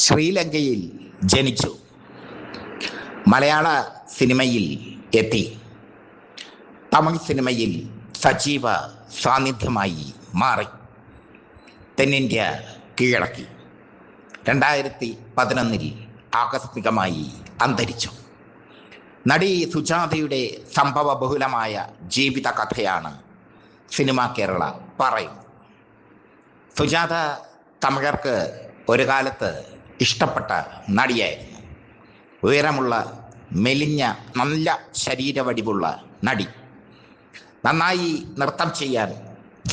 ശ്രീലങ്കയിൽ ജനിച്ചു. മലയാള സിനിമയിൽ എത്തി. തമിഴ് സിനിമയിൽ സജീവ സാന്നിധ്യമായി മാറി. തെന്നിന്ത്യ കീഴടക്കി. 2011 ആകസ്മികമായി അന്തരിച്ചു. നടി സുജാതയുടെ സംഭവബഹുലമായ ജീവിത കഥയാണ് സിനിമ കേരള പറയുന്നത്. സുജാത തമിഴർക്ക് ഒരു കാലത്ത് ഇഷ്ടപ്പെട്ട നടിയായിരുന്നു. ഉയരമുള്ള, മെലിഞ്ഞ, നല്ല ശരീരവടിവുള്ള നടി. നന്നായി നൃത്തം ചെയ്യാൻ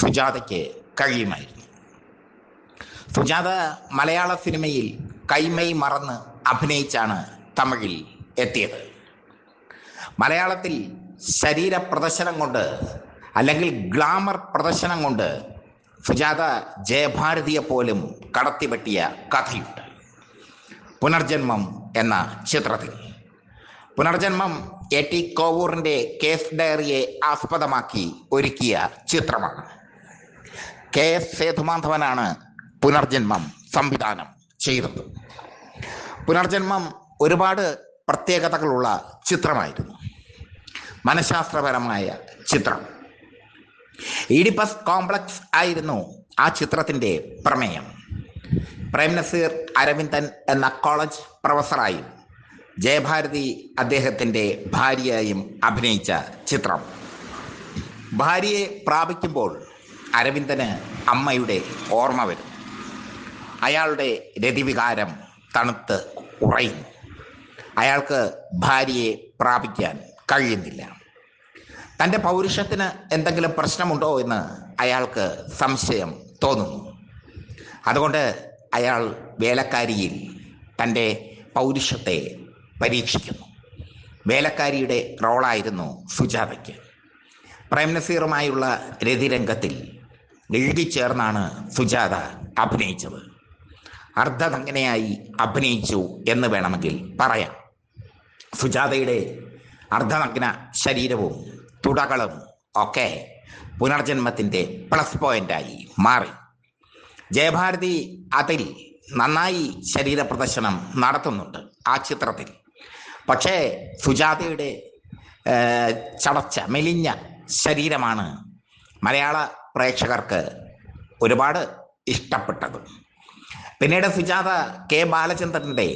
സുജാതയ്ക്ക് കഴിയുമായിരുന്നു. സുജാത മലയാള സിനിമയിൽ കൈമൈ മറന്ന് അഭിനയിച്ചാണ് തമിഴിൽ എത്തിയത്. മലയാളത്തിൽ ശരീര പ്രദർശനം കൊണ്ട്, അല്ലെങ്കിൽ ഗ്ലാമർ പ്രദർശനം കൊണ്ട് സുജാത ജയഭാരതിയെ പോലും കടത്തിവെട്ടിയ കഥയുണ്ട്. പുനർജന്മം എന്ന ചിത്രത്തിൽ. പുനർജന്മം A.T. കോവൂറിൻ്റെ കേസ് ഡയറിയെ ആസ്പദമാക്കി ഒരുക്കിയ ചിത്രമാണ്. K.S. സേതുമാധവനാണ് പുനർജന്മം സംവിധാനം ചെയ്തത്. പുനർജന്മം ഒരുപാട് പ്രത്യേകതകളുള്ള ചിത്രമായിരുന്നു. മനഃശാസ്ത്രപരമായ ചിത്രം. ഈഡിപ്പസ് കോംപ്ലക്സ് ആയിരുന്നു ആ ചിത്രത്തിൻ്റെ പ്രമേയം. പ്രേം നസീർ അരവിന്ദൻ എന്ന കോളേജ് പ്രൊഫസറായും ജയഭാരതി അദ്ദേഹത്തിൻ്റെ ഭാര്യയായും അഭിനയിച്ച ചിത്രം. ഭാര്യയെ പ്രാപിക്കുമ്പോൾ അരവിന്ദന് അമ്മയുടെ ഓർമ്മ വരും. അയാളുടെ രതിവികാരം തണുത്ത് ഉറയുന്നു. അയാൾക്ക് ഭാര്യയെ പ്രാപിക്കാൻ കഴിയുന്നില്ല. തൻ്റെ പൗരുഷത്തിന് എന്തെങ്കിലും പ്രശ്നമുണ്ടോ എന്ന് അയാൾക്ക് സംശയം തോന്നുന്നു. അതുകൊണ്ട് അയാൾ വേലക്കാരിയിൽ തൻ്റെ പൗരുഷത്തെ പരീക്ഷിക്കുന്നു. വേലക്കാരിയുടെ റോളായിരുന്നു സുജാതയ്ക്ക്. പ്രേം നസീറുമായുള്ള രതിരംഗത്തിൽ ഇഴുകിച്ചേർന്നാണ് സുജാത അഭിനയിച്ചത്. അർദ്ധനഗ്നയായി അഭിനയിച്ചു എന്ന് വേണമെങ്കിൽ പറയാം. സുജാതയുടെ അർദ്ധനഗ്ന ശരീരവും തുടകളും ഒക്കെ പുനർജന്മത്തിൻ്റെ പ്ലസ് പോയിൻ്റായി മാറി. ജയഭാരതി അതിൽ നന്നായി ശരീരപ്രദർശനം നടത്തുന്നുണ്ട് ആ ചിത്രത്തിൽ. പക്ഷേ സുജാതയുടെ ചടച്ച, മെലിഞ്ഞ ശരീരമാണ് മലയാള പ്രേക്ഷകർക്ക് ഒരുപാട് ഇഷ്ടപ്പെട്ടത്. പിന്നീട് സുജാത K. ബാലചന്ദ്രൻ്റെ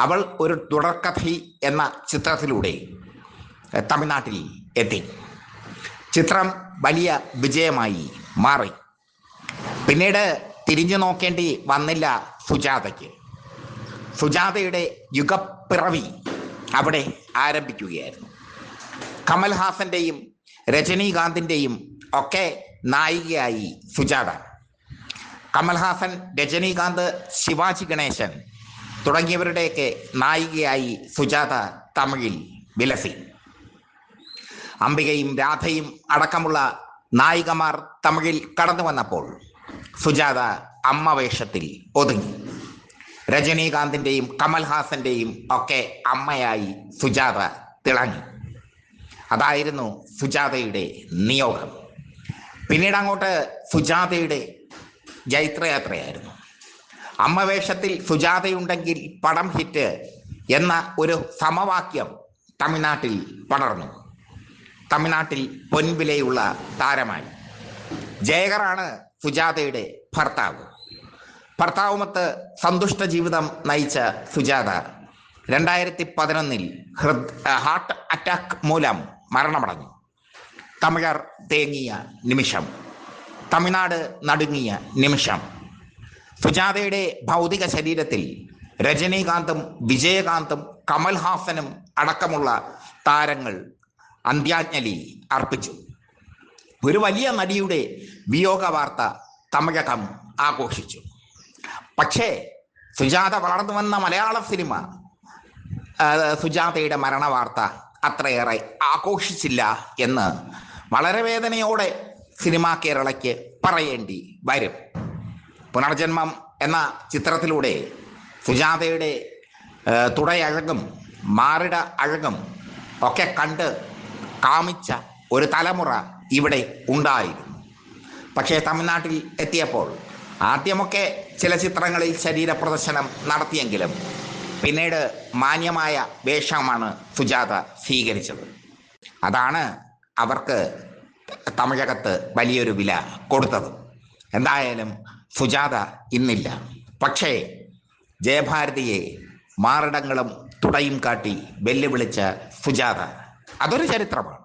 അവൾ ഒരു തുടർക്കഥി എന്ന ചിത്രത്തിലൂടെ തമിഴ്നാട്ടിൽ എത്തി. ചിത്രം വലിയ വിജയമായി മാറി. പിന്നീട് തിരിഞ്ഞു നോക്കേണ്ടി വന്നില്ല സുജാതയ്ക്ക്. സുജാതയുടെ യുഗപ്പിറവി അവിടെ ആരംഭിക്കുകയായിരുന്നു. കമൽഹാസൻ്റെയും രജനീകാന്തിൻ്റെയും ഒക്കെ നായികയായി സുജാത. കമൽഹാസൻ, രജനീകാന്ത്, ശിവാജി ഗണേശൻ തുടങ്ങിയവരുടെയൊക്കെ നായികയായി സുജാത തമിഴിൽ വിലസി. അംബികയും രാധയും അടക്കമുള്ള നായികമാർ തമിഴിൽ കടന്നു വന്നപ്പോൾ സുജാത അമ്മ വേഷത്തിൽ ഒതുങ്ങി. രജനീകാന്തിൻ്റെയും കമൽഹാസൻ്റെയും ഒക്കെ അമ്മയായി സുജാത തിളങ്ങി. അതായിരുന്നു സുജാതയുടെ നിയോഗം. പിന്നീട് അങ്ങോട്ട് സുജാതയുടെ ജൈത്രയാത്രയായിരുന്നു. അമ്മ വേഷത്തിൽ സുജാതയുണ്ടെങ്കിൽ പടം ഹിറ്റ് എന്ന ഒരു സമവാക്യം തമിഴ്നാട്ടിൽ പടർന്നു. തമിഴ്നാട്ടിൽ പൊൻവിലയുള്ള താരമായി. ജയകറാണ് സുജാതയുടെ ഭർത്താവ്. ഭർത്താവുമൊത്ത് സന്തുഷ്ട ജീവിതം നയിച്ച സുജാത 2011 ഹാർട്ട് അറ്റാക്ക് മൂലം മരണമടഞ്ഞു. തമിഴർ തേങ്ങിയ നിമിഷം, തമിഴ്നാട് നടുങ്ങിയ നിമിഷം. സുജാതയുടെ ഭൗതിക ശരീരത്തിൽ രജനീകാന്തും വിജയകാന്തും കമൽഹാസനും അടക്കമുള്ള താരങ്ങൾ അന്ത്യാഞ്ജലി അർപ്പിച്ചു. ഒരു വലിയ നടിയുടെ വിയോഗ വാർത്ത തമിഴകം ആഘോഷിച്ചു. പക്ഷേ സുജാത വളർന്നു വന്ന മലയാള സിനിമ സുജാതയുടെ മരണവാർത്ത അത്രയേറെ ആഘോഷിച്ചില്ല എന്ന് വളരെ വേദനയോടെ സിനിമ കേരളയ്ക്ക് പറയേണ്ടി വരും. പുനർജന്മം എന്ന ചിത്രത്തിലൂടെ സുജാതയുടെ തുടയഴകും മാറിട അഴകും ഒക്കെ കണ്ട് കാമിച്ച ഒരു തലമുറ ഇവിടെ ഉണ്ടായിരുന്നു. പക്ഷേ തമിഴ്നാട്ടിൽ എത്തിയപ്പോൾ ആദ്യമൊക്കെ ചില ചിത്രങ്ങളിൽ ശരീരപ്രദർശനം നടത്തിയെങ്കിലും പിന്നീട് മാന്യമായ വേഷമാണ് സുജാത സ്വീകരിച്ചത്. അതാണ് അവർക്ക് തമിഴകത്ത് വലിയൊരു വില കൊടുത്തത്. എന്തായാലും സുജാത ഇന്നില്ല. പക്ഷേ ജയഭാരതിയെ മാറിടങ്ങളും തുടയും കാട്ടി വെല്ലുവിളിച്ച സുജാത, അതൊരു ചരിത്രമാണ്.